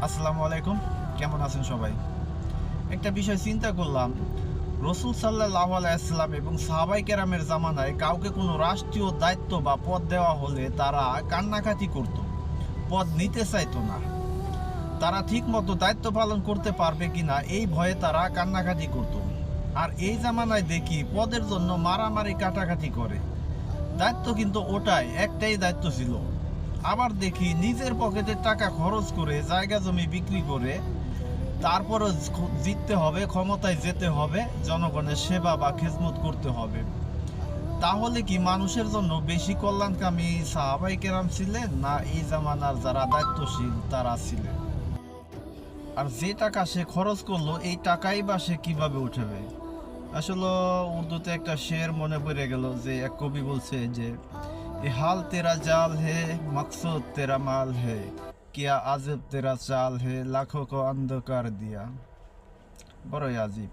আসসালামু আলাইকুম, কেমন আছেন সবাই? একটা বিষয় চিন্তা করলাম, রসুল সাল্লাল্লাহু আলাইহি ওয়াসাল্লাম এবং সাহাবায়ে কেরামের জামানায় কাউকে কোনো রাষ্ট্রীয় দায়িত্ব বা পদ দেওয়া হলে তারা কান্নাকাটি করত, পদ নিতে চাইতো না। তারা ঠিক মতো দায়িত্ব পালন করতে পারবে কিনা এই ভয়ে তারা কান্নাকাটি করত। আর এই জামানায় দেখি পদের জন্য মারামারি কাটাকাটি করে। দায়িত্ব কিন্তু ওটাই, একটাই দায়িত্ব ছিল। আবার দেখি নিজের পকেটের টাকা খরচ করে জায়গা জমি বিক্রি করে তারপরও জিততে হবে, ক্ষমতায় যেতে হবে, জনগণের সেবা বা খেদমত করতে হবে। তাহলে কি মানুষের জন্য বেশি কল্যাণকামী সাহাবায়ে কেরাম ছিলেন, না এই জামানার যারা দায়িত্বশীল তারা ছিলেন? আর যে টাকা সে খরচ করলো এই টাকাই বা সে কিভাবে উঠাবে? আসলে উর্দুতে একটা শের মনে পড়ে গেল, যে এক কবি বলছে যে এ হাল তেরা জাল হে, মকসুদ তেরা মাল হে, কিয়া আজব তেরা চাল হে, লাখো কো অন্ধকার দিয়া। বড়ই আজীব।